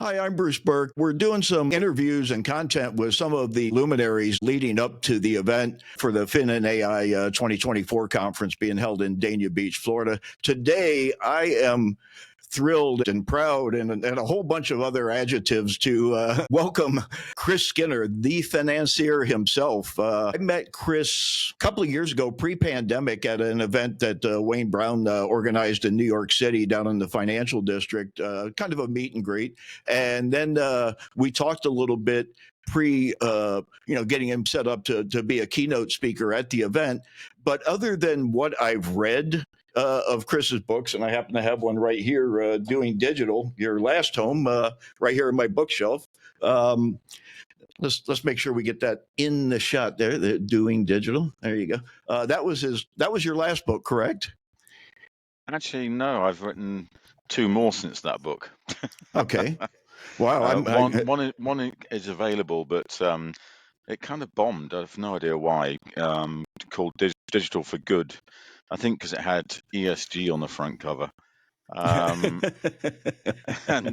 Hi, I'm Bruce Burke. We're doing some interviews and content with some of the luminaries leading up to the event for the Fin+AI 2024 conference being held in Dania Beach, Florida. Today, I am thrilled and proud and a whole bunch of other adjectives to welcome Chris Skinner, the financier himself. I met Chris a couple of years ago, pre-pandemic, at an event that Wayne Brown organized in New York City down in the financial district, kind of a meet and greet. And then we talked a little bit getting him set up to be a keynote speaker at the event. But other than what I've read of Chris's books, and I happen to have one right here, Doing Digital, Your Last Home, right here in my bookshelf. Let's make sure we get that in the shot there. The Doing Digital. There you go. That was your last book, correct? Actually, no. I've written two more since that book. Okay. Wow. One is available, but it kind of bombed. I have no idea why. Called Digital for Good. I think because it had ESG on the front cover. And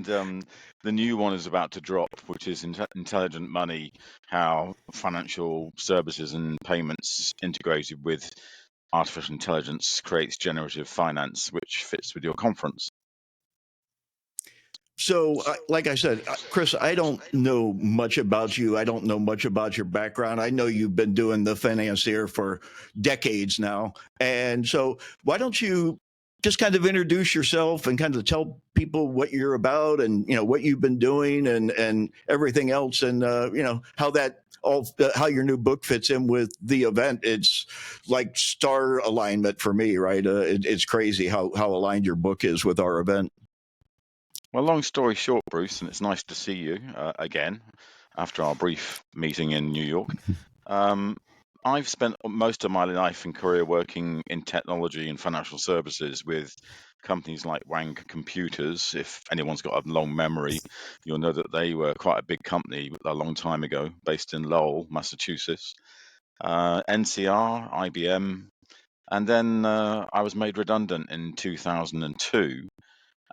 the new one is about to drop, which is Intelligent Money, how financial services and payments integrated with artificial intelligence creates generative finance, which fits with your conference. So, like I said, Chris, I don't know much about you. I don't know much about your background. I know you've been doing the Finanser for decades now. And so why don't you just kind of introduce yourself and kind of tell people what you're about and, what you've been doing and everything else and, how your new book fits in with the event. It's like star alignment for me, right? It's crazy how aligned your book is with our event. Well, long story short, Bruce, and it's nice to see you again after our brief meeting in New York. I've spent most of my life and career working in technology and financial services with companies like Wang Computers. If anyone's got a long memory, you'll know that they were quite a big company a long time ago, based in Lowell, Massachusetts. NCR, IBM, and then I was made redundant in 2002.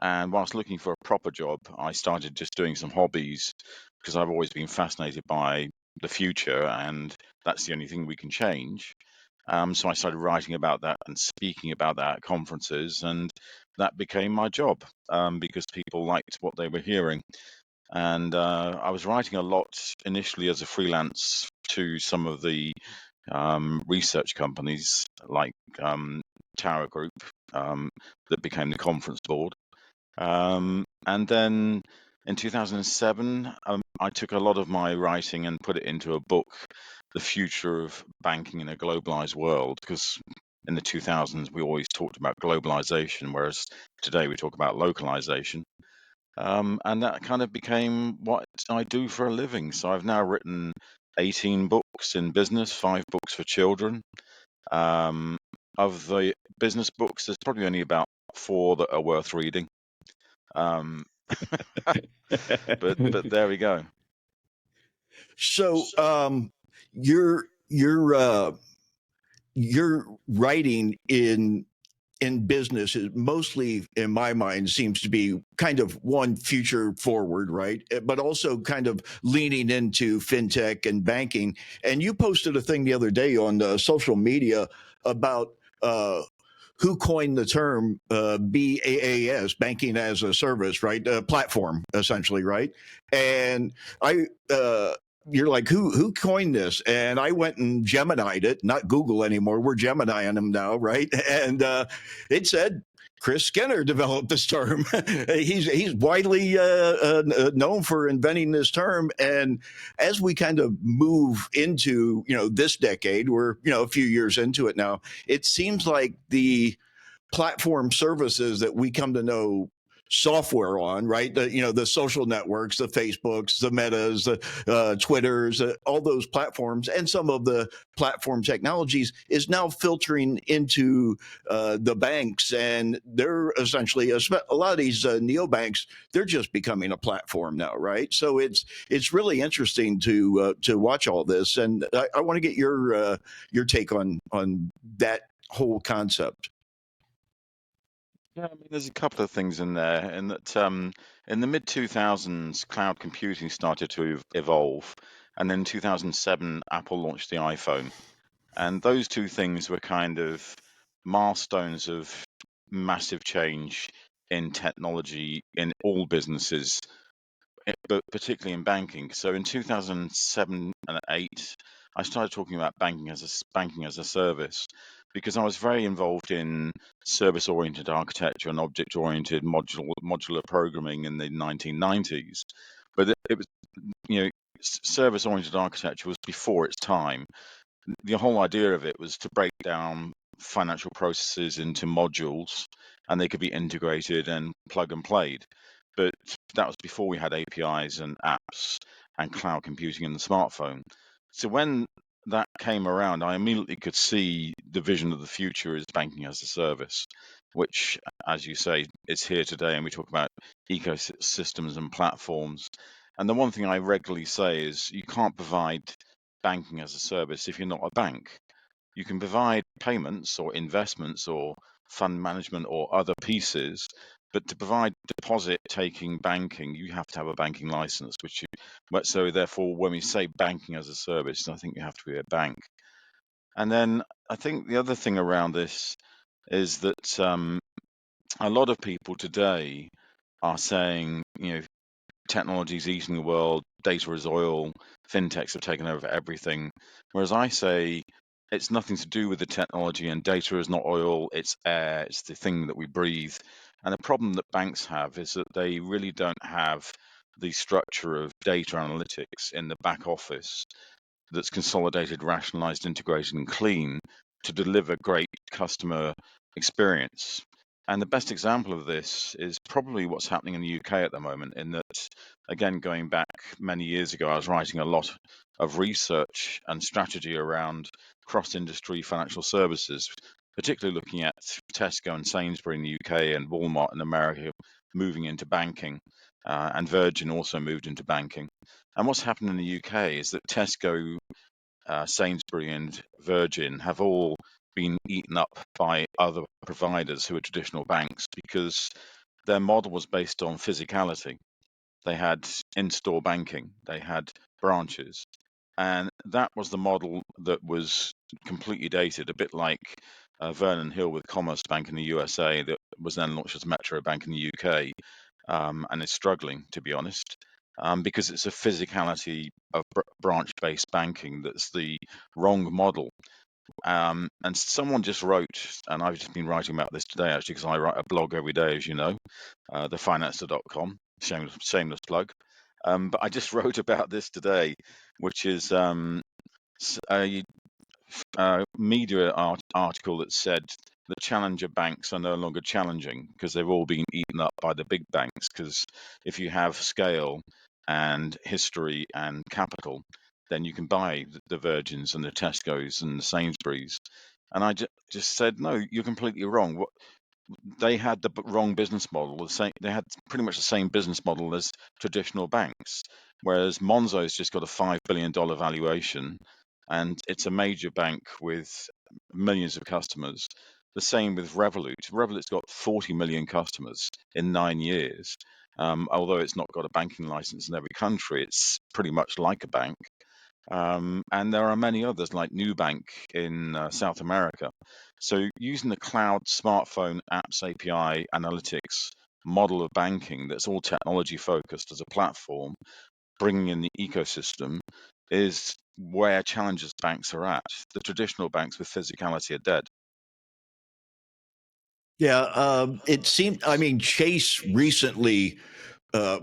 And whilst looking for a proper job, I started just doing some hobbies because I've always been fascinated by the future, and that's the only thing we can change. So I started writing about that and speaking about that at conferences, and that became my job because people liked what they were hearing. And I was writing a lot initially as a freelance to some of the research companies like Tower Group that became the conference board. And then in 2007, I took a lot of my writing and put it into a book, The Future of Banking in a Globalized World, because in the 2000s, we always talked about globalization, whereas today we talk about localization. And that kind of became what I do for a living. So I've now written 18 books in business, 5 books for children. Of the business books, there's probably only about 4 that are worth reading. But there we go. So your writing in business is mostly, in my mind, seems to be kind of one future forward, right? But also kind of leaning into fintech and banking. And you posted a thing the other day on social media about who coined the term BaaS, banking as a service, right? Platform, essentially, right? And you're like, who coined this? And I went and Gemini'd it, not Google anymore. We're Gemini'ing them now, right? And it said Chris Skinner developed this term. he's widely known for inventing this term. And as we kind of move into this decade, we're a few years into it now. It seems like the platform services that we come to know software on, right? The social networks, the Facebooks, the Metas, the Twitters, all those platforms, and some of the platform technologies is now filtering into the banks, and they're essentially a lot of these neobanks. They're just becoming a platform now, right? So it's really interesting to watch all this, and I want to get your take on that whole concept. Yeah, I mean, there's a couple of things in there, and that In the mid 2000s, cloud computing started to evolve, and then in 2007, Apple launched the iPhone. And those two things were kind of milestones of massive change in technology in all businesses, but particularly in banking. So in 2007 and 8, I started talking about banking as a service because I was very involved in service-oriented architecture and object-oriented modular programming in the 1990s. But it was, you know, service-oriented architecture was before its time. The whole idea of it was to break down financial processes into modules, and they could be integrated and plug and played. But that was before we had APIs and apps and cloud computing in the smartphone. So when that came around, I immediately could see the vision of the future is banking as a service, which, as you say, is here today. And we talk about ecosystems and platforms. And the one thing I regularly say is you can't provide banking as a service if you're not a bank. You can provide payments or investments or fund management or other pieces, but to provide deposit taking banking, you have to have a banking license, so therefore when we say banking as a service, I think you have to be a bank. And then I think the other thing around this is that a lot of people today are saying, technology's eating the world, data is oil, fintechs have taken over everything. Whereas I say it's nothing to do with the technology, and data is not oil, it's air, it's the thing that we breathe. And the problem that banks have is that they really don't have the structure of data analytics in the back office that's consolidated, rationalized, integrated, and clean to deliver great customer experience. And the best example of this is probably what's happening in the UK at the moment, in that, again, going back many years ago, I was writing a lot of research and strategy around cross-industry financial services, particularly looking at Tesco and Sainsbury in the UK and Walmart in America moving into banking, and Virgin also moved into banking. And what's happened in the UK is that Tesco, Sainsbury, and Virgin have all been eaten up by other providers who are traditional banks because their model was based on physicality. They had in-store banking, they had branches, and that was the model that was completely dated, a bit like Vernon Hill with Commerce Bank in the USA that was then launched as Metro Bank in the UK, and is struggling, to be honest, because it's a physicality of branch-based banking that's the wrong model. And someone just wrote, and I've just been writing about this today actually, because I write a blog every day, as you know, thefinanser.com, shameless plug. But I just wrote about this today, which is a media article that said the challenger banks are no longer challenging because they've all been eaten up by the big banks. Because if you have scale and history and capital, then you can buy the Virgins and the Tesco's and the Sainsbury's. And I just said, no, you're completely wrong. They had the wrong business model. They had pretty much the same business model as traditional banks, whereas Monzo's just got a $5 billion valuation, and it's a major bank with millions of customers. The same with Revolut. Revolut's got 40 million customers in 9 years. Although it's not got a banking license in every country, it's pretty much like a bank. And there are many others like Nubank in South America. So using the cloud smartphone apps API analytics model of banking that's all technology focused as a platform, bringing in the ecosystem, is where challenges banks are at. The traditional banks with physicality are dead. Yeah, it seemed. I mean, Chase recently,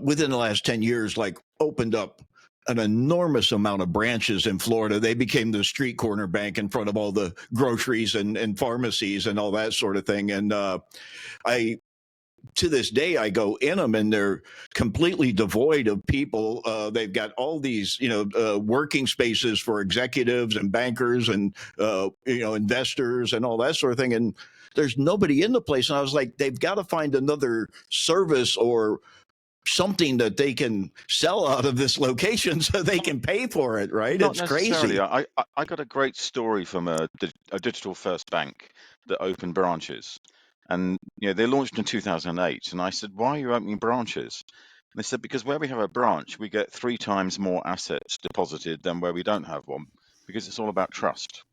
within the last 10 years, like opened up an enormous amount of branches in Florida. They became the street corner bank in front of all the groceries and pharmacies and all that sort of thing. And I to this day, I go in them and they're completely devoid of people. They've got all these, working spaces for executives and bankers and, investors and all that sort of thing. And there's nobody in the place. And I was like, they've got to find another service or something that they can sell out of this location so they can pay for it. Right. Not It's necessarily. crazy. I got a great story from a digital first bank that opened branches, and they launched in 2008. And I said, "Why are you opening branches?" They said because where we have a branch, we get 3 times more assets deposited than where we don't have one, because it's all about trust.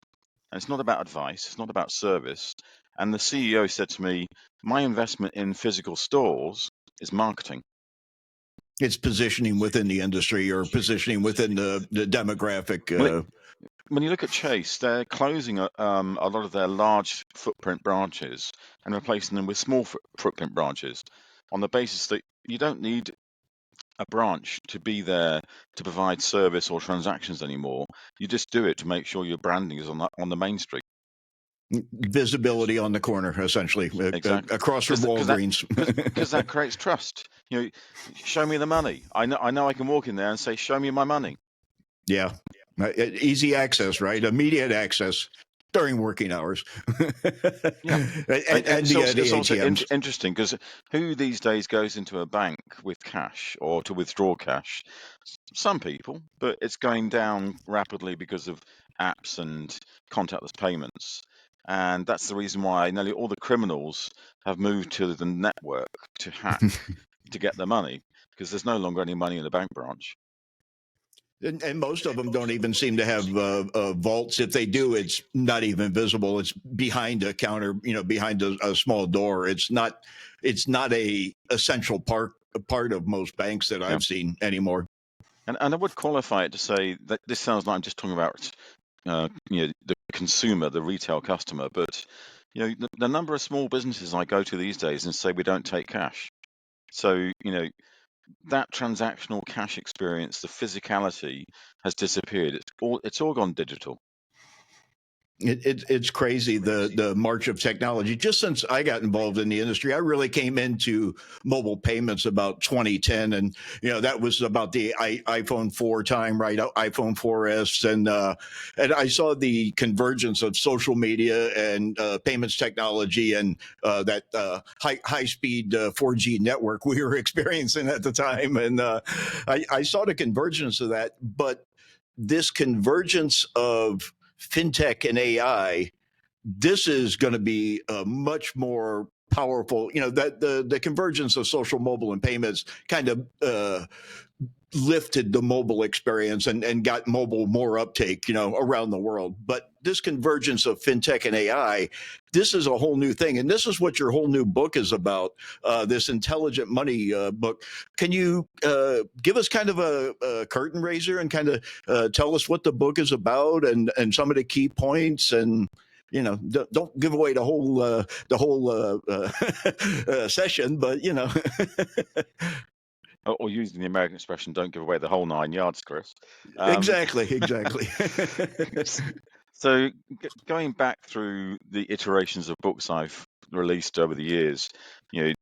And it's not about advice, it's not about service. And the CEO said to me, my investment in physical stores is marketing. It's positioning within the industry or positioning within the demographic. When you look at Chase, they're closing a lot of their large footprint branches and replacing them with small footprint branches on the basis that you don't need a branch to be there to provide service or transactions anymore. You just do it to make sure your branding is on the main street. Visibility on the corner, essentially, Exactly, across from because that Walgreens. because that creates trust. Show me the money. I know I can walk in there and say, show me my money. Yeah. Easy access, right? Immediate access during working hours. Yeah, and it's the also ATMs. interesting because who these days goes into a bank with cash or to withdraw cash? Some people, but it's going down rapidly because of apps and contactless payments. And that's the reason why nearly all the criminals have moved to the network to hack to get their money, because there's no longer any money in the bank branch. And most of them don't even seem to have vaults. If they do, it's not even visible. It's behind a counter, behind a small door. It's not. It's not a essential part of most banks that Yeah. I've seen anymore. And I would qualify it to say that this sounds like I'm just talking about the consumer, the retail customer, but the number of small businesses I go to these days and say we don't take cash. So that transactional cash experience, the physicality has disappeared. It's all gone digital. It's crazy the march of technology. Just since I got involved in the industry, I really came into mobile payments about 2010, and that was about the iPhone 4 time, right? iPhone 4S, and I saw the convergence of social media and payments technology and that high speed 4G network we were experiencing at the time, and I saw the convergence of that, but this convergence of fintech and AI, this is going to be a much more powerful. That the convergence of social, mobile, and payments kind of lifted the mobile experience and got mobile more uptake, around the world. But this convergence of fintech and AI, this is a whole new thing. And this is what your whole new book is about, this intelligent money book. Can you give us kind of a curtain raiser and kind of tell us what the book is about and some of the key points and don't give away the whole session, but Or using the American expression, don't give away the whole 9 yards, Chris. exactly. So going back through the iterations of books I've released over the years, you know,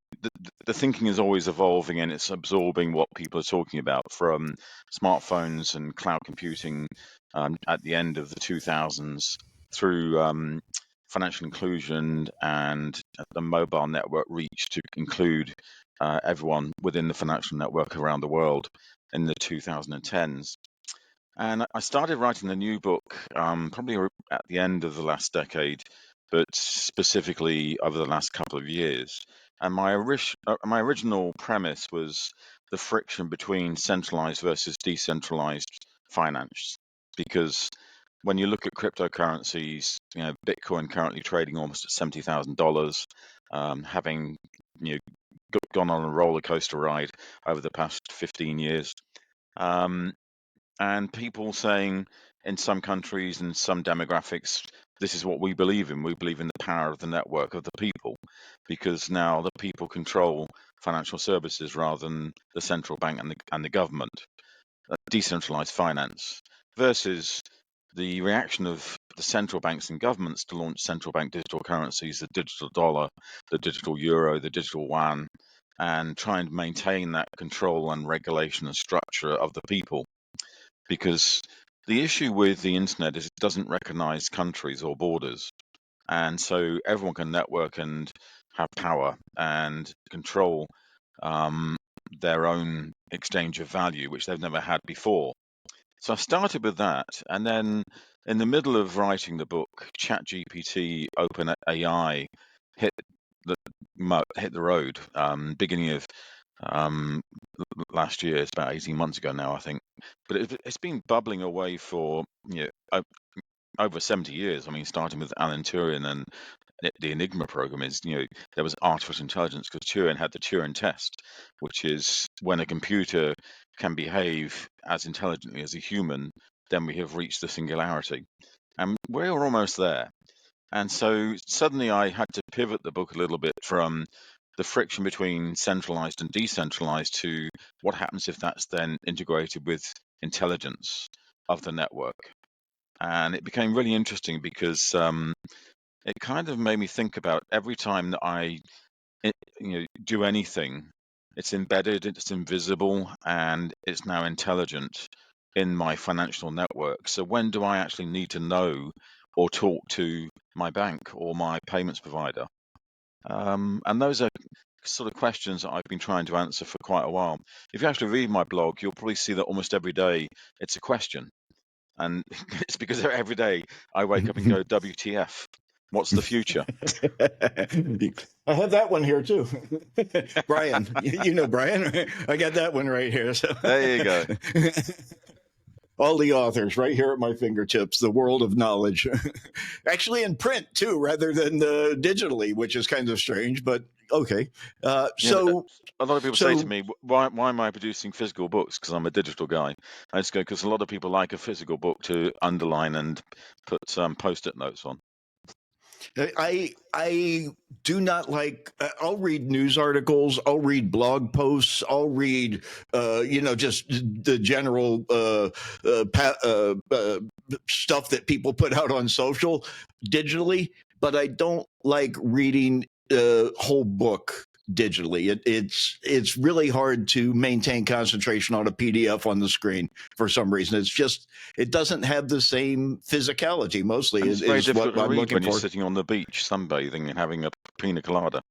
the thinking is always evolving and it's absorbing what people are talking about, from smartphones and cloud computing at the end of the 2000s through financial inclusion and the mobile network reach to include everyone within the financial network around the world in the 2010s. And I started writing the new book probably at the end of the last decade, but specifically over the last couple of years. And my original premise was the friction between centralized versus decentralized finance. Because when you look at cryptocurrencies, Bitcoin currently trading almost at $70,000, having gone on a roller coaster ride over the past 15 years. Um, and people saying in some countries and some demographics, this is what we believe in. We believe in the power of the network of the people, because now the people control financial services rather than the central bank and the government. Decentralized finance versus the reaction of the central banks and governments to launch central bank digital currencies, the digital dollar, the digital euro, the digital yuan, and try and maintain that control and regulation and structure of the people. Because the issue with the internet is it doesn't recognize countries or borders. And so everyone can network and have power and control their own exchange of value, which they've never had before. So I started with that, and then in the middle of writing the book, ChatGPT, OpenAI hit the hit the road, beginning of um, last year. It's about 18 months ago now, I think. But it's been bubbling away for over 70 years. I mean, starting with Alan Turing and the Enigma program is, there was artificial intelligence because Turing had the Turing test, which is when a computer can behave as intelligently as a human, then we have reached the singularity. And we're almost there. And so suddenly I had to pivot the book a little bit from the friction between centralized and decentralized to what happens if that's then integrated with intelligence of the network. And it became really interesting because it kind of made me think about every time that do anything, it's embedded, it's invisible, and it's now intelligent in my financial network. So when do I actually need to know or talk to my bank or my payments provider? And those are sort of questions that I've been trying to answer for quite a while. If you actually read my blog, you'll probably see that almost every day it's a question. And it's because every day I wake up and go, WTF? What's the future? I have that one here too. Brian, you know Brian. I got that one right here. So There you go. all the authors right here at my fingertips, the world of knowledge. Actually in print too, rather than digitally, which is kind of strange, but okay. So A lot of people say to me, why am I producing physical books? Because I'm a digital guy. I just go, because a lot of people like a physical book to underline and put some post-it notes on. I do not like. I'll read news articles. I'll read blog posts. I'll read, just the general stuff that people put out on social digitally. But I don't like reading a whole book digitally. It's really hard to maintain concentration on a PDF on the screen for some reason. It doesn't have the same physicality. Mostly And it's very is difficult what to I'm read looking when you're for. sitting on the beach sunbathing and having a pina colada.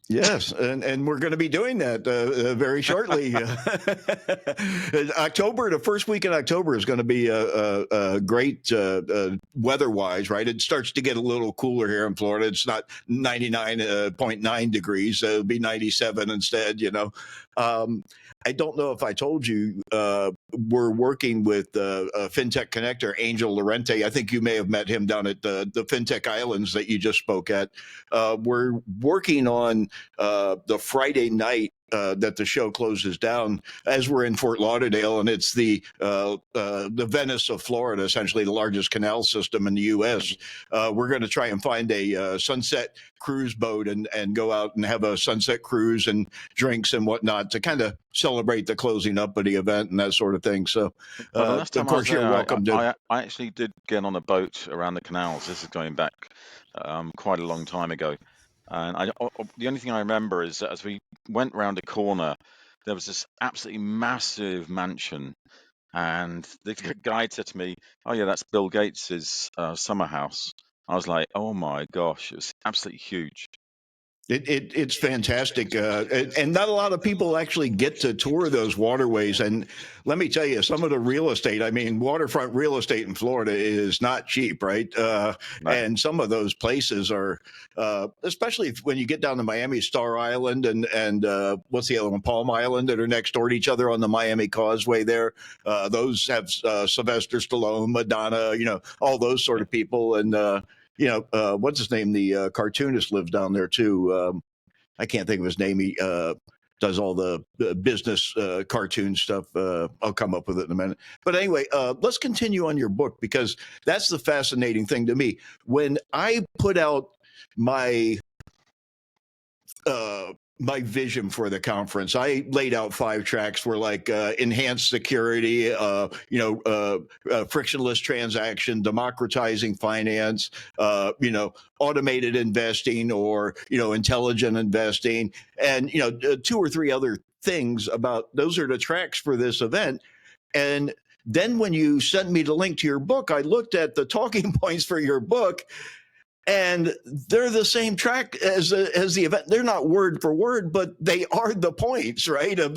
Yes, and we're going to be doing that very shortly. October, the first week in October is going to be a great weather-wise, right? It starts to get a little cooler here in Florida. It's not 99.9 degrees; it'll be 97 instead. I don't know if I told you we're working with a fintech connector, Angel Lorente. I think you may have met him down at the fintech islands that you just spoke at. We're working on the Friday night that the show closes down, as we're in Fort Lauderdale, and it's the Venice of Florida, essentially the largest canal system in the U.S. We're going to try and find a sunset cruise boat and go out and have a sunset cruise and drinks and whatnot to kind of celebrate the closing up of the event and that sort of thing. So, Well, the last of time I was course, you're there, welcome to. I actually did get on a boat around the canals. This is going back quite a long time ago. And the only thing I remember is that as we went round a corner, there was this absolutely massive mansion. And the guide said to me, "Oh yeah, that's Bill Gates's summer house." I was like, "Oh my gosh, it was absolutely huge." It's fantastic, and not a lot of people actually get to tour those waterways. And let me tell you, some of the real estate. I mean, waterfront real estate in Florida is not cheap, right? No. And some of those places are, especially when you get down to Miami, Star Island, and what's the other one, Palm Island, that are next door to each other on the Miami Causeway. There, those have Sylvester Stallone, Madonna, all those sort Yeah. of people, and what's his name? The cartoonist lives down there too. I can't think of his name. He does all the business cartoon stuff. I'll come up with it in a minute. But anyway, let's continue on your book, because that's the fascinating thing to me. When I put out my my vision for the conference, I laid out 5 tracks for like enhanced security, frictionless transaction, democratizing finance, automated investing, or intelligent investing, and 2 or 3 other things about those are the tracks for this event. And then when you sent me the link to your book, I looked at the talking points for your book, and they're the same track as the event. They're not word for word, but they are the points, right, of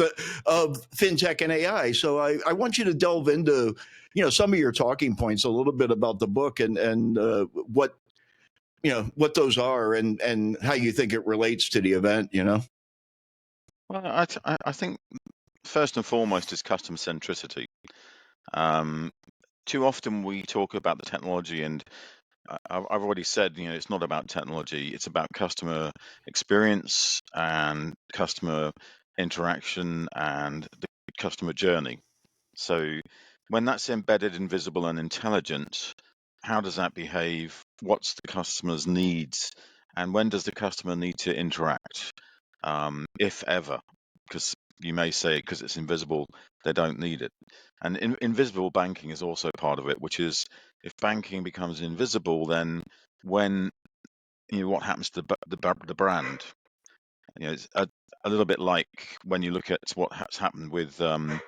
fintech and AI. So I want you to delve into some of your talking points, a little bit about the book, and what those are, and how you think it relates to the event. Well, I think first and foremost is customer centricity. Um, Too often we talk about the technology, and I've already said, it's not about technology. It's about customer experience and customer interaction and the customer journey. So when that's embedded, invisible, and intelligent, how does that behave? What's the customer's needs? And when does the customer need to interact, if ever? Because you may say because it's invisible, they don't need it. And invisible banking is also part of it, which is if banking becomes invisible, then when what happens to the brand? It's a little bit like when you look at what has happened with the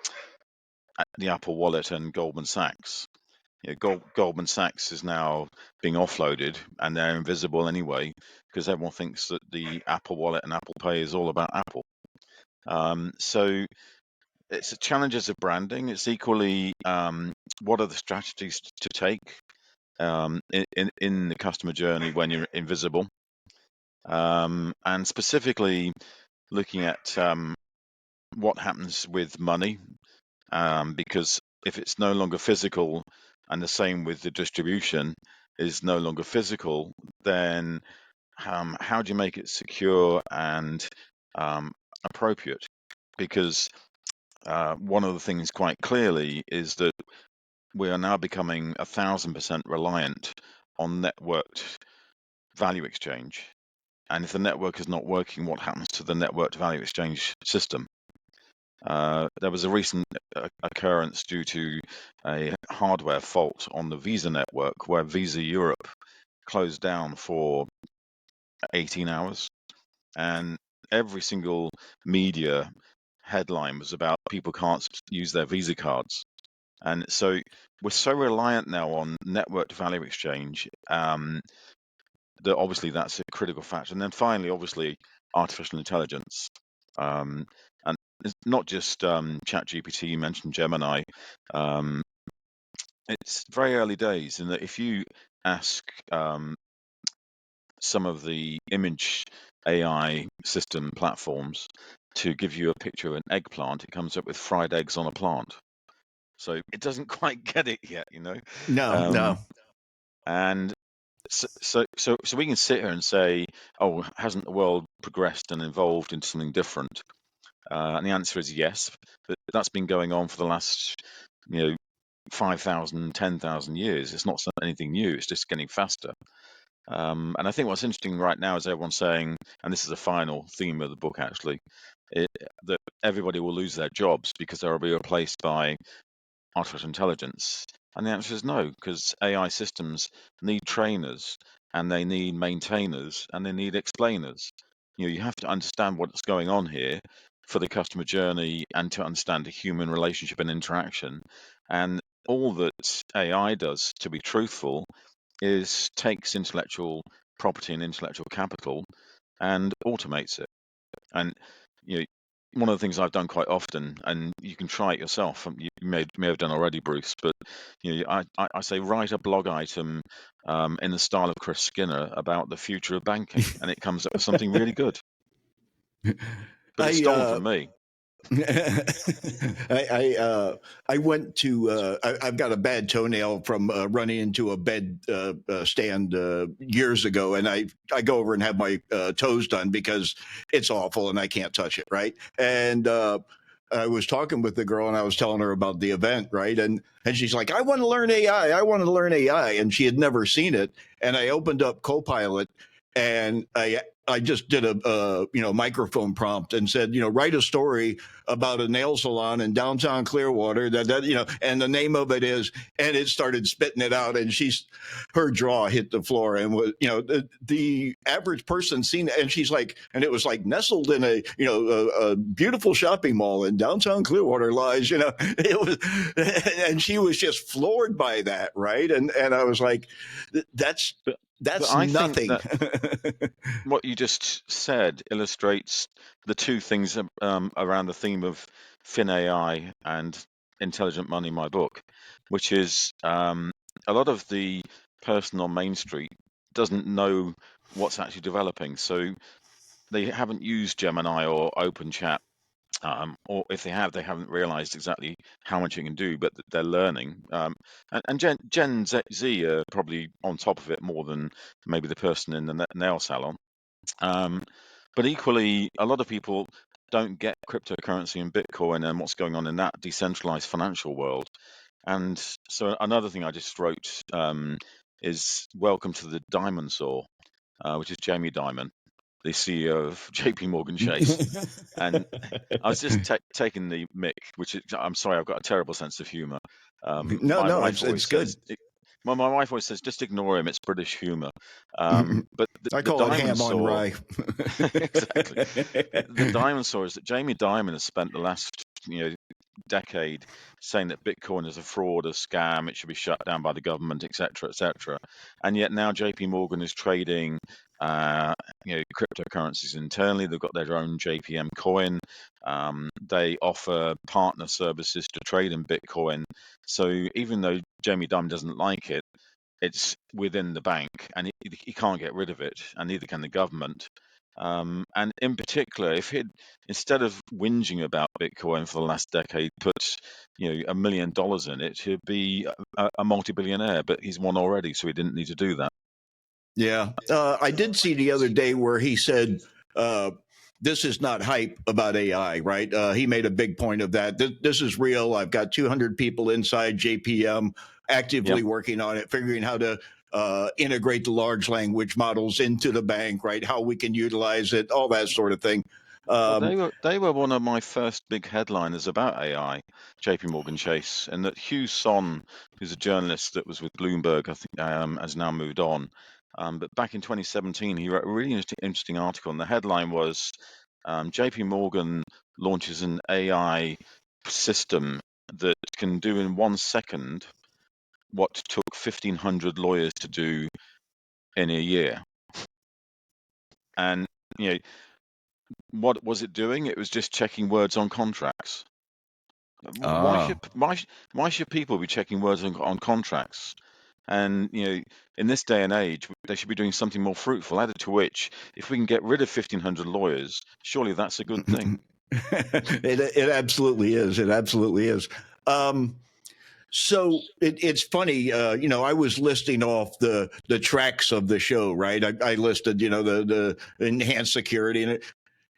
Apple Wallet and Goldman Sachs. Goldman Sachs is now being offloaded, and they're invisible anyway because everyone thinks that the Apple Wallet and Apple Pay is all about Apple. So it's the challenges of branding. It's equally what are the strategies to take in the customer journey when you're invisible, and specifically looking at what happens with money, because if it's no longer physical, and the same with the distribution is no longer physical, then how do you make it secure and appropriate? Because one of the things quite clearly is that we are now becoming 1,000% reliant on networked value exchange. And if the network is not working, what happens to the networked value exchange system? There was a recent occurrence due to a hardware fault on the Visa network where Visa Europe closed down for 18 hours. And every single media headline was about people can't use their Visa cards. And so we're so reliant now on networked value exchange, that obviously that's a critical factor. And then finally, obviously, artificial intelligence. And it's not just ChatGPT, you mentioned Gemini. It's very early days, and that if you ask some of the image AI system platforms to give you a picture of an eggplant, it comes up with fried eggs on a plant. So it doesn't quite get it yet, No, Um, no. and so we can sit here and say, oh, hasn't the world progressed and evolved into something different? And the answer is yes, but that's been going on for the last, 5,000, 10,000 years. It's not anything new. It's just getting faster. And I think what's interesting right now is everyone's saying, and this is the final theme of the book actually, that everybody will lose their jobs because they will be replaced by artificial intelligence. And the answer is no, because AI systems need trainers, and they need maintainers, and they need explainers. You have to understand what's going on here for the customer journey and to understand the human relationship and interaction. And all that AI does, to be truthful, is takes intellectual property and intellectual capital and automates it. And you know, one of the things I've done quite often, and you can try it yourself. You may have done already, Bruce, but I say write a blog item in the style of Chris Skinner about the future of banking, and it comes up with something really good. But it's I stolen from me. I went to I've got a bad toenail from running into a bed stand years ago, and I go over and have my toes done because it's awful and I can't touch it, right? And I was talking with the girl and I was telling her about the event, right? And she's like, I want to learn AI. I want to learn AI, and she had never seen it. And I opened up Copilot and I just did a microphone prompt and said, write a story about a nail salon in downtown Clearwater and the name of it is, and it started spitting it out, and her jaw hit the floor, and was the average person seen it, and she's like, and it was like nestled in a beautiful shopping mall in downtown Clearwater lies, it was, and she was just floored by that, right? And I was like, that's But that's I think nothing. that what you just said illustrates the two things around the theme of Fin+AI and Intelligent Money, my book, which is a lot of the person on Main Street doesn't know what's actually developing. So they haven't used Gemini or OpenChat or if they have, they haven't realized exactly how much it can do, but they're learning. And Gen Z are probably on top of it more than maybe the person in the nail salon. Um, but equally, a lot of people don't get cryptocurrency and Bitcoin and what's going on in that decentralized financial world. And so another thing I just wrote is Welcome to the Diamond Saw, which is Jamie Dimon, the CEO of JP Morgan Chase. And I was just taking the mick, which is, I'm sorry, I've got a terrible sense of humor. No, My no, wife always it's says, good. well, my wife always says, just ignore him. It's British humor. But I the call it diamond ham on saw, rye. exactly. The diamond saw is that Jamie Dimon has spent the last, decade saying that Bitcoin is a fraud, a scam, it should be shut down by the government, etc., etc. And yet now JP Morgan is trading, cryptocurrencies internally. They've got their own JPM coin. They offer partner services to trade in Bitcoin. So even though Jamie Dimon doesn't like it, it's within the bank, and he can't get rid of it, and neither can the government. And in particular, if he'd, instead of whinging about Bitcoin for the last decade, put $1 million in it, he'd be a multi-billionaire. But he's won already, so he didn't need to do that. Yeah. I did see the other day where he said, uh, this is not hype about AI, right? He made a big point of that. This is real. I've got 200 people inside JPM Yeah. actively working on it, figuring how to integrate the large language models into the bank, right? How we can utilize it, all that sort of thing. Well, Um, they were one of my first big headliners about AI, JP Morgan Chase, and that Hugh Son, who's a journalist that was with Bloomberg, I think, has now moved on. But back in 2017, he wrote a really interesting article, and the headline was JP Morgan launches an AI system that can do in 1 second what took 1,500 lawyers to do in a year. And you know, what was it doing? It was just checking words on contracts. Why ah, should why should people be checking words on contracts? And in this day and age, they should be doing something more fruitful. Added to which, if we can get rid of 1,500 lawyers, surely that's a good thing. it absolutely is. It absolutely is. Um, So it's funny, I was listing off the tracks of the show, right? I listed, the enhanced security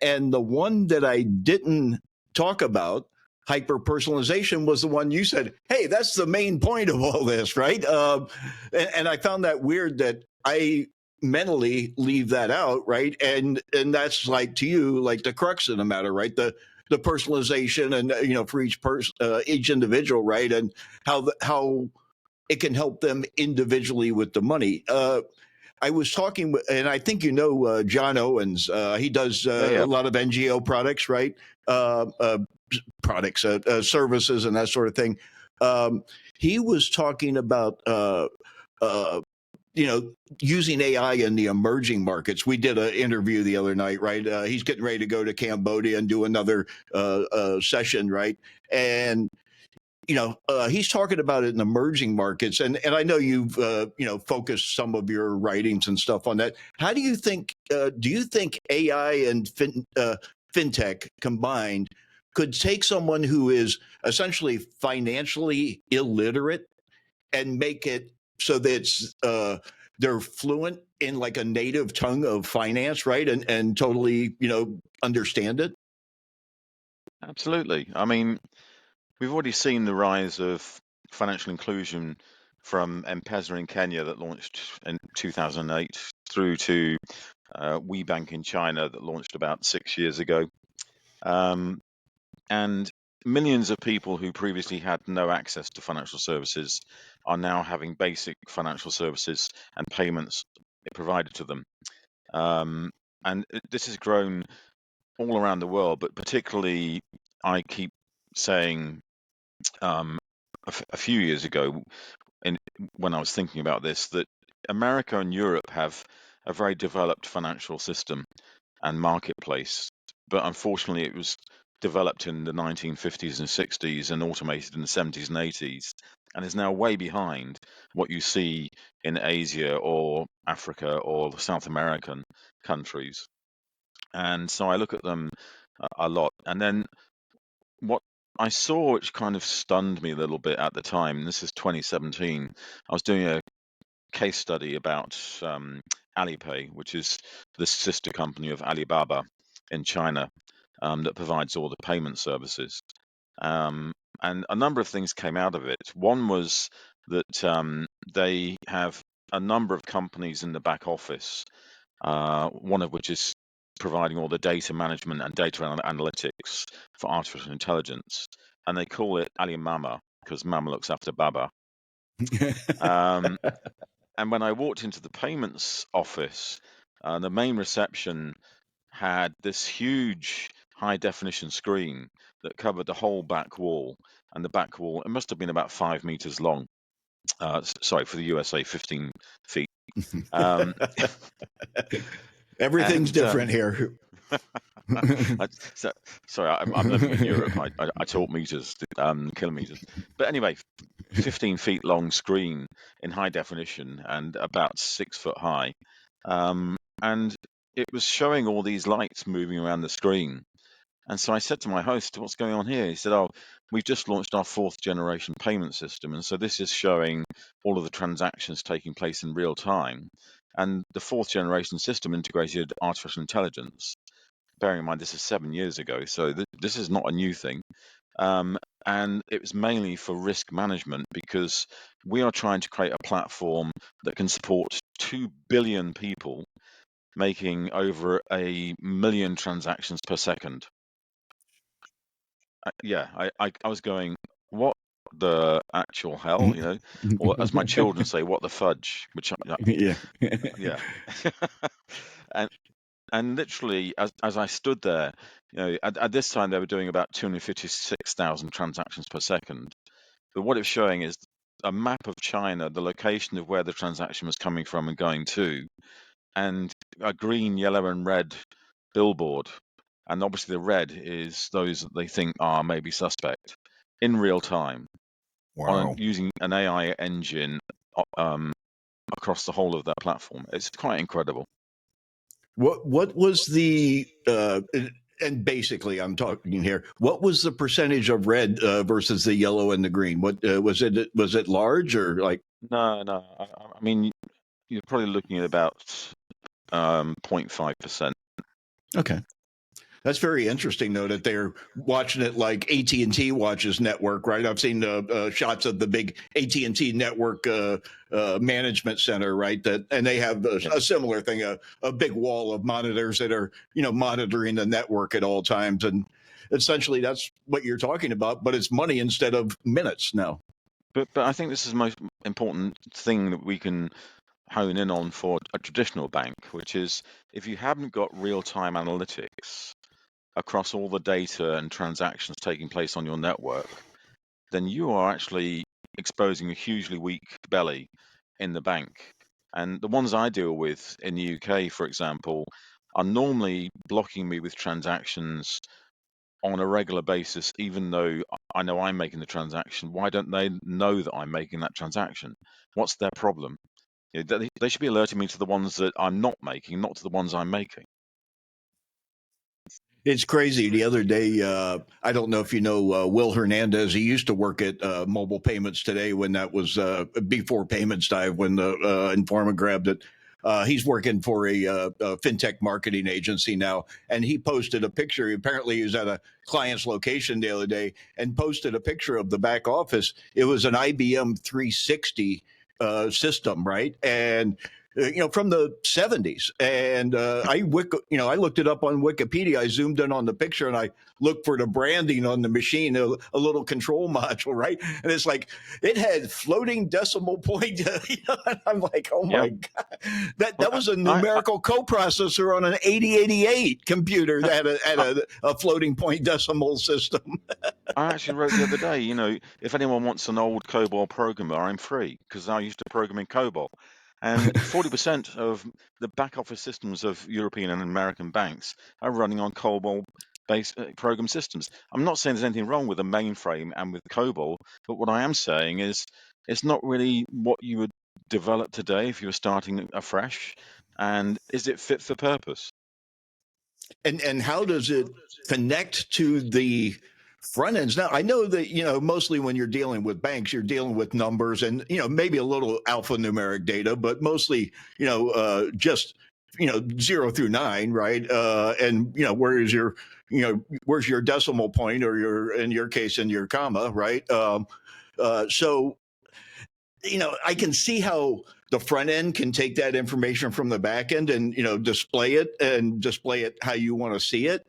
and the one that I didn't talk about, hyper personalization, was the one you said, hey, that's the main point of all this, right? And I found that weird that I mentally leave that out, right? And that's like to you, like the crux of the matter, right? The personalization and for each person, each individual, right? And how it can help them individually with the money. I was talking with, and I think John Owens. He does Yeah, a yeah. lot of NGO products, right? Products, services, and that sort of thing. Um, he was talking about uh, using AI in the emerging markets. We did an interview the other night, right? He's getting ready to go to Cambodia and do another session, right? And he's talking about it in emerging markets, and I know you've focused some of your writings and stuff on that. How do you think? Do you think AI and fintech combined could take someone who is essentially financially illiterate and make it so that they're fluent in like a native tongue of finance, right? And totally understand it. Absolutely. I mean, we've already seen the rise of financial inclusion from M-Pesa in Kenya that launched in 2008 through to WeBank in China that launched about 6 years ago. Um, and millions of people who previously had no access to financial services are now having basic financial services and payments provided to them. Um, and this has grown all around the world, but particularly, I keep saying, a few years ago, when I was thinking about this, that America and Europe have a very developed financial system and marketplace, but unfortunately, it was developed in the 1950s and 60s and automated in the 70s and 80s, and is now way behind what you see in Asia or Africa or the South American countries. And so I look at them a lot. And then what I saw, which kind of stunned me a little bit at the time, this is 2017, I was doing a case study about Alipay, which is the sister company of Alibaba in China, that provides all the payment services. Um, and a number of things came out of it. One was that they have a number of companies in the back office, one of which is providing all the data management and data analytics for artificial intelligence. And they call it Ali Mama because Mama looks after Baba. Um, and when I walked into the payments office, the main reception had this huge high definition screen that covered the whole back wall. And the back wall, it must have been about 5 meters long. Sorry, for the USA, 15 feet. Um, Everything's and different here. so, sorry, I'm living in Europe. I talk meters, kilometers. But anyway, 15 feet long screen in high definition and about 6 foot high. And it was showing all these lights moving around the screen. And so I said to my host, "What's going on here?" He said, "Oh, we've just launched our fourth generation payment system. And so this is showing all of the transactions taking place in real time. And the fourth generation system integrated artificial intelligence. Bearing in mind, this is 7 years ago. So this is not a new thing. And it was mainly for risk management because we are trying to create a platform that can support 2 billion people making over 1 million transactions per second." Yeah, I was going, what the actual hell, or as my children say, what the fudge, which Yeah. yeah. and and literally as I stood there, at this time they were doing about 256,000 transactions per second. But what it's showing is a map of China, the location of where the transaction was coming from and going to, and a green, yellow, and red billboard. And obviously, the red is those that they think are maybe suspect in real time Wow. using an AI engine um, across the whole of that platform. It's quite incredible. What was the and basically I'm talking here. What was the percentage of red versus the yellow and the green? What was it? Was it large or like? No, no. I mean, you're probably looking at about 0.5%. Okay. That's very interesting, though, that they're watching it like AT&T watches network, right? I've seen shots of the big AT&T network management center, right? And they have a similar thing, a big wall of monitors that are, monitoring the network at all times. And essentially, that's what you're talking about, but it's money instead of minutes now. But I think this is the most important thing that we can hone in on for a traditional bank, which is if you haven't got real-time analytics across all the data and transactions taking place on your network, then you are actually exposing a hugely weak belly in the bank. And the ones I deal with in the UK, for example, are normally blocking me with transactions on a regular basis, even though I know I'm making the transaction. Why don't they know that I'm making that transaction? What's their problem? They should be alerting me to the ones that I'm not making, not to the ones I'm making. It's crazy. The other day, I don't know if you know Will Hernandez. He used to work at Mobile Payments Today when that was before Payments Dive, when the Informa grabbed it. He's working for a fintech marketing agency now, and he posted a picture. Apparently, he was at a client's location the other day and posted a picture of the back office. It was an IBM 360 system, right? And from the 70s. And I looked it up on Wikipedia. I zoomed in on the picture and I looked for the branding on the machine, a little control module, right? And it's like it had floating decimal point. And I'm like, oh Yeah. my god, that was a numerical coprocessor on an 8088 computer that had a floating point decimal system. I actually wrote the other day, if anyone wants an old COBOL programmer, I'm free because I used to program in COBOL. And 40% of the back office systems of European and American banks are running on COBOL-based program systems. I'm not saying there's anything wrong with the mainframe and with COBOL, but what I am saying is it's not really what you would develop today if you were starting afresh. And is it fit for purpose? And how does it connect to the front ends. Now, I know that, mostly when you're dealing with banks, you're dealing with numbers and, maybe a little alphanumeric data, but mostly, just, 0 through 9, right? And, where's your decimal point or in your case, in your comma, right? So, I can see how the front end can take that information from the back end and, display it how you want to see it.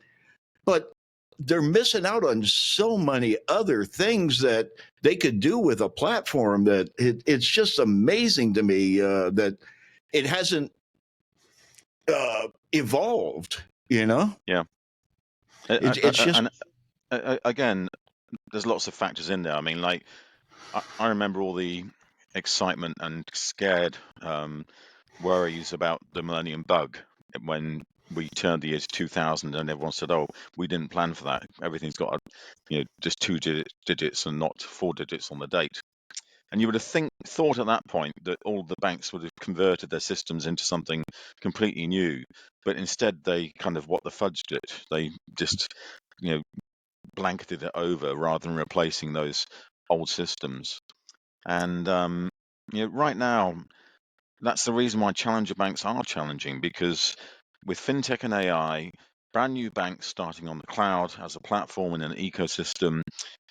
But they're missing out on so many other things that they could do with a platform that it's just amazing to me that it hasn't evolved. Yeah. It's just And again, there's lots of factors in there. I mean, like I remember all the excitement and scared worries about the Millennium Bug when we turned the year 2000, and everyone said, "Oh, we didn't plan for that. Everything's got, just digits and not 4 digits on the date." And you would have thought at that point that all the banks would have converted their systems into something completely new, but instead they kind of what the fudged it. They just, blanketed it over rather than replacing those old systems. And right now, that's the reason why challenger banks are challenging, because with fintech and AI, brand new banks starting on the cloud as a platform and an ecosystem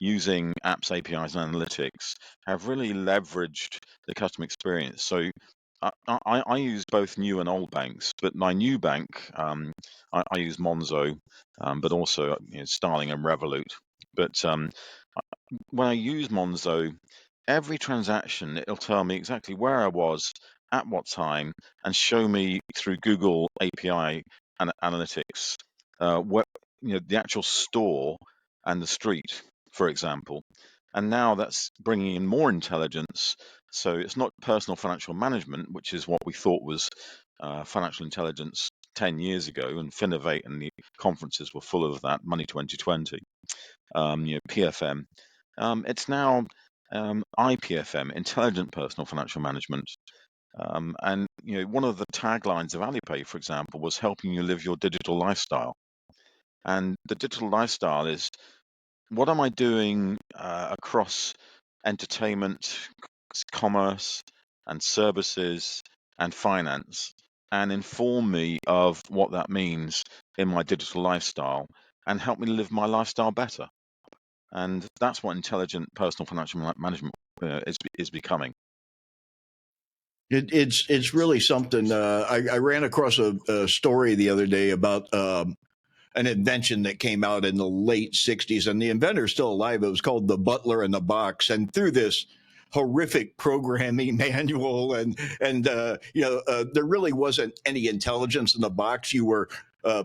using apps, APIs, and analytics have really leveraged the customer experience. So I use both new and old banks, but my new bank, I use Monzo, but also Starling and Revolut. But when I use Monzo, every transaction, it'll tell me exactly where I was at what time and show me through Google API and analytics what the actual store and the street, for example. And now that's bringing in more intelligence. So it's not personal financial management, which is what we thought was financial intelligence 10 years ago, and Finovate and the conferences were full of that, Money 2020, PFM. It's now IPFM, Intelligent Personal Financial Management. And one of the taglines of Alipay, for example, was helping you live your digital lifestyle. And the digital lifestyle is, what am I doing across entertainment, commerce, and services and finance, and inform me of what that means in my digital lifestyle and help me live my lifestyle better. And that's what intelligent personal financial management is becoming. it's really something. I ran across a story the other day about an invention that came out in the late 60s, and the inventor's still alive. It was called the butler in the box. And through this horrific programming manual and there really wasn't any intelligence in the box. You were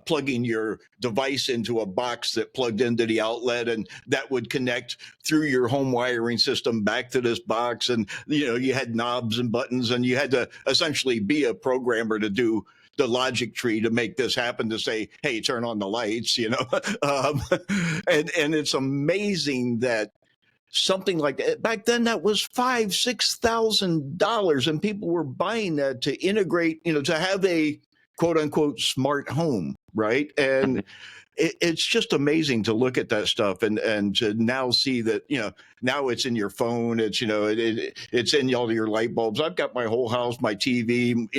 plugging your device into a box that plugged into the outlet, and that would connect through your home wiring system back to this box. And you had knobs and buttons, and you had to essentially be a programmer to do the logic tree to make this happen, to say, hey, turn on the lights. um, and it's amazing that something like that back then, that was $5,000-6,000, and people were buying that to integrate, to have a quote unquote smart home, right? And it's just amazing to look at that stuff and to now see that now it's in your phone. It's it's in all your light bulbs. I've got my whole house, my TV,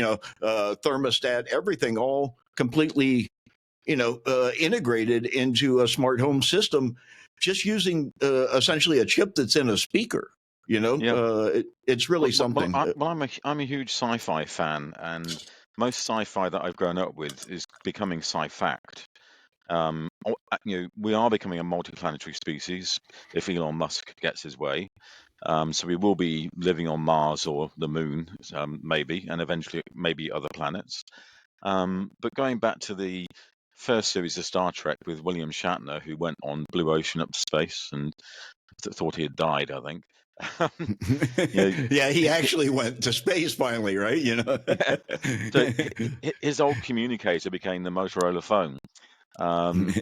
thermostat, everything all completely integrated into a smart home system, just using essentially a chip that's in a speaker. Yeah. It's really something. I'm a huge sci-fi fan, and most sci-fi that I've grown up with is becoming sci-fact. We are becoming a multiplanetary species if Elon Musk gets his way. So we will be living on Mars or the Moon, maybe, and eventually maybe other planets. But going back to the first series of Star Trek with William Shatner, who went on Blue Ocean up to space and thought he had died, I think. you know, Yeah, he actually went to space finally, right? yeah. So his old communicator became the Motorola phone. On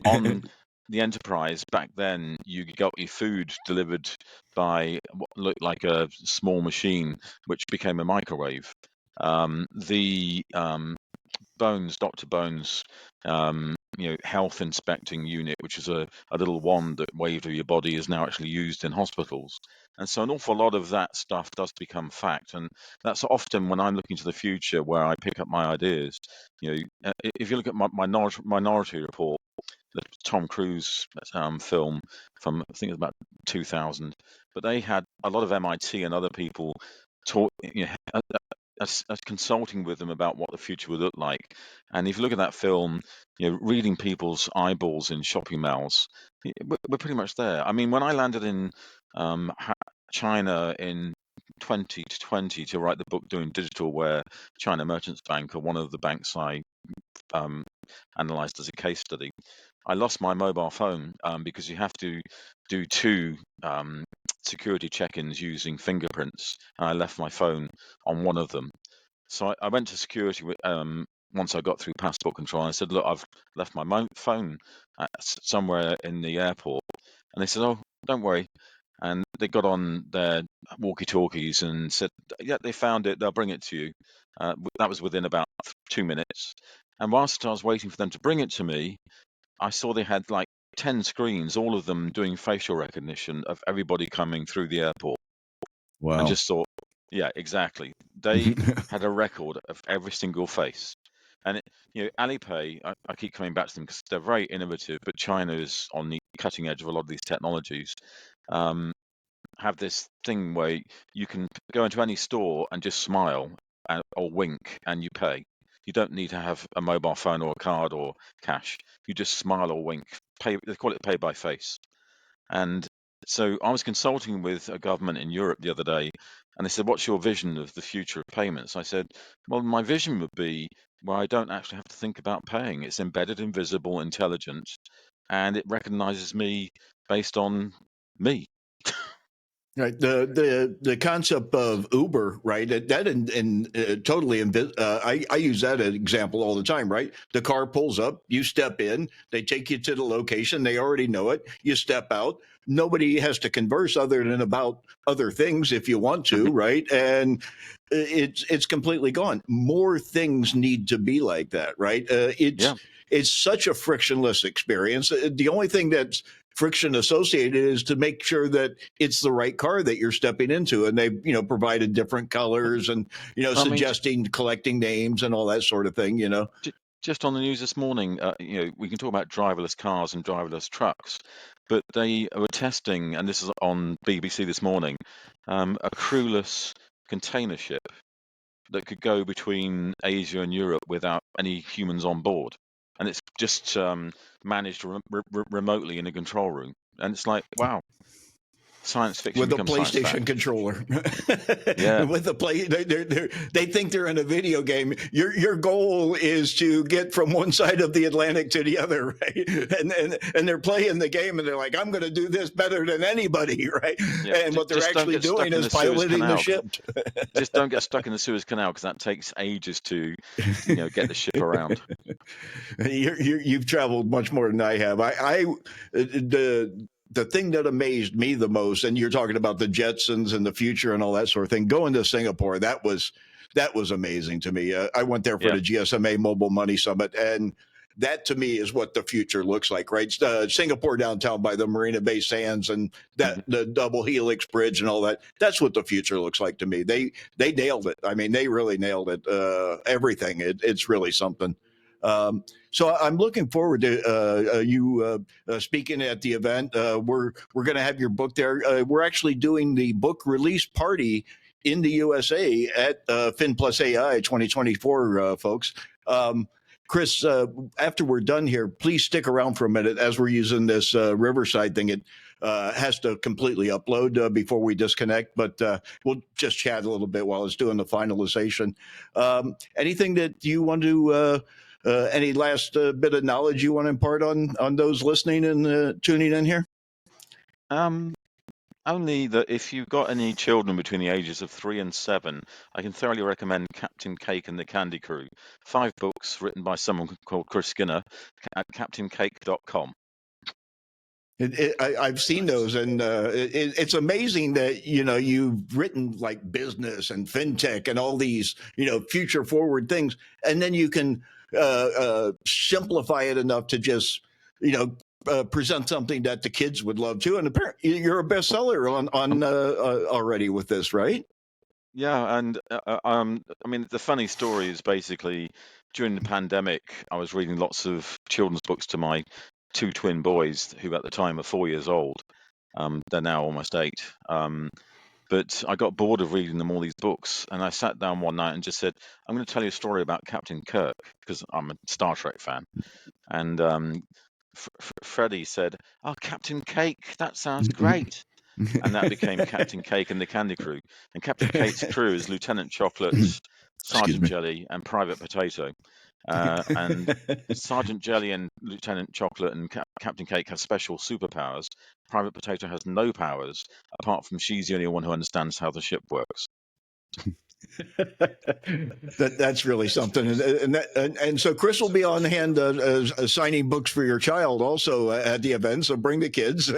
the Enterprise back then, you got your food delivered by what looked like a small machine, which became a microwave. The Bones, Dr. Bones, health inspecting unit, which is a little wand that waved over your body, is now actually used in hospitals. And so an awful lot of that stuff does become fact. And that's often when I'm looking to the future where I pick up my ideas. If you look at my Minority Report, the Tom Cruise film from, I think it was about 2000, but they had a lot of MIT and other people talk, as consulting with them about what the future would look like. And if you look at that film, reading people's eyeballs in shopping malls, we're pretty much there. I mean, when I landed in China in 2020 to write the book Doing Digital, where China Merchants Bank are one of the banks I analyzed as a case study, I lost my mobile phone because you have to do two security check-ins using fingerprints, and I left my phone on one of them. So I went to security once I got through passport control, and I said, "Look, I've left my phone somewhere in the airport," and they said, "Oh, don't worry." And they got on their walkie-talkies and said, "Yeah, they found it. They'll bring it to you." That was within about 2 minutes. And whilst I was waiting for them to bring it to me, I saw they had like 10 screens, all of them doing facial recognition of everybody coming through the airport. And Wow. just thought, yeah, exactly. They had a record of every single face. And Alipay, I keep coming back to them because they're very innovative, but China is on the cutting edge of a lot of these technologies. Have this thing where you can go into any store and just smile or wink and you pay. You don't need to have a mobile phone or a card or cash. You just smile or wink. Pay. They call it pay by face. And so I was consulting with a government in Europe the other day, and they said, "What's your vision of the future of payments?" I said, "Well, my vision would be where I don't actually have to think about paying. It's embedded, invisible, intelligent, and it recognizes me based on me." Right. The concept of Uber, right? That in totally I use that as an example all the time, right? The car pulls up, you step in, they take you to the location, they already know it. You step out. Nobody has to converse other than about other things if you want to, right? And it's completely gone. More things need to be like that, right? Yeah. It's such a frictionless experience. The only thing that's friction associated is to make sure that it's the right car that you're stepping into, and they've provided different colors and I mean, suggesting collecting names and all that sort of thing. just on the news this morning, we can talk about driverless cars and driverless trucks, but they were testing, and this is on BBC this morning, a crewless container ship that could go between Asia and Europe without any humans on board. And it's just managed remotely in a control room. And it's like, wow, science fiction With a becomes science PlayStation fact. controller. Yeah, With the they think they're in a video game. Your goal is to get from one side of the Atlantic to the other, right? And they're playing the game, and they're like, "I'm going to do this better than anybody," right? yeah. And what they're Just don't actually get stuck doing in is the Suez piloting the Canal. ship. Just don't get stuck in the Suez Canal because that takes ages to, get the ship around. You've traveled much more than I have. The thing that amazed me the most, and you're talking about the Jetsons and the future and all that sort of thing. Going to Singapore, that was amazing to me. I went there for Yeah. the GSMA Mobile Money Summit, and that to me is what the future looks like, right? Singapore downtown by the Marina Bay Sands and that Mhm. the double helix bridge and all that. That's what the future looks like to me. They nailed it. I mean, they really nailed it. Everything. It's really something. So I'm looking forward to you speaking at the event. We're going to have your book there. We're actually doing the book release party in the USA at Fin+AI 2024, folks. Chris, after we're done here, please stick around for a minute as we're using this Riverside thing. It has to completely upload before we disconnect, but we'll just chat a little bit while it's doing the finalization. Anything that you want to, any last bit of knowledge you want to impart on those listening and tuning in here? Um, Only that if you've got any children between the ages of 3 and 7, I can thoroughly recommend Captain Cake and the Candy Crew. 5 books written by someone called Chris Skinner at captaincake.com. I've seen Nice. those, and it's amazing that you've written like business and fintech and all these future forward things, and then you can simplify it enough to just, present something that the kids would love to. And apparently, you're a bestseller on already with this, right? Yeah, and I mean, the funny story is basically during the pandemic, I was reading lots of children's books to my two twin boys, who at the time are 4 years old. They're now almost eight. But I got bored of reading them all these books, and I sat down one night and just said, "I'm going to tell you a story about Captain Kirk because I'm a Star Trek fan." And Freddie said, "Oh, Captain Cake, that sounds great." And that became Captain Cake and the Candy Crew. And Captain Cake's crew is Lieutenant Chocolate, Excuse Sergeant me. Jelly, and Private Potato. And Sergeant Jelly and Lieutenant Chocolate and Captain Cake have special superpowers. Private Potato has no powers, apart from she's the only one who understands how the ship works. That's really something, and so Chris will be on hand signing books for your child also at the event. So bring the kids,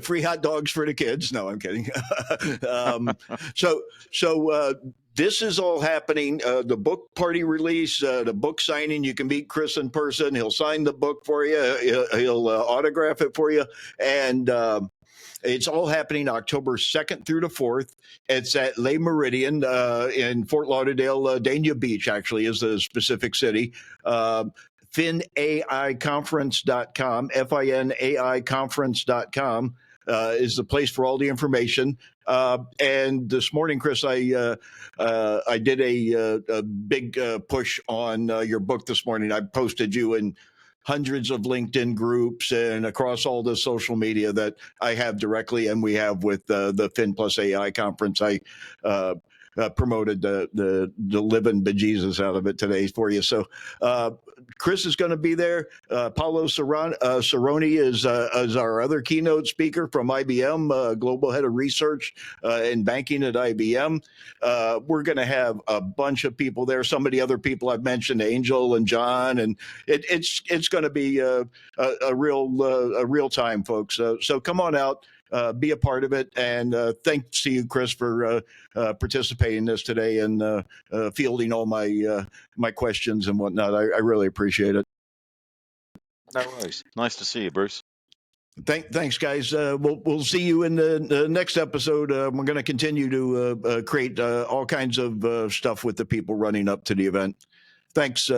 free hot dogs for the kids. No, I'm kidding. um, so this is all happening. The book party release, the book signing. You can meet Chris in person. He'll sign the book for you. He'll autograph it for you, and. It's all happening October 2nd through the 4th. It's at Le Meridian in Fort Lauderdale. Dania Beach, actually, is the specific city. FinAIconference.com, FINAI conference.com is the place for all the information. And this morning, Chris, I did a big push on your book this morning. I posted you in hundreds of LinkedIn groups and across all the social media that I have directly and we have with the Fin+AI conference. I promoted the living bejesus out of it today for you. So Chris is going to be there. Paulo Cerrone is our other keynote speaker from IBM, global head of research and banking at IBM. We're going to have a bunch of people there. Some of the other people I've mentioned, Angel and John, and it's going to be a real time, folks. So come on out. Be a part of it. And thanks to you, Chris, for participating in this today and fielding all my questions and whatnot. I really appreciate it. No worries. Nice to see you, Bruce. Thanks, guys. We'll see you in the next episode. We're going to continue to create all kinds of stuff with the people running up to the event. Thanks.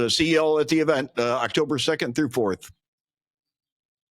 See you all at the event, October 2nd through 4th.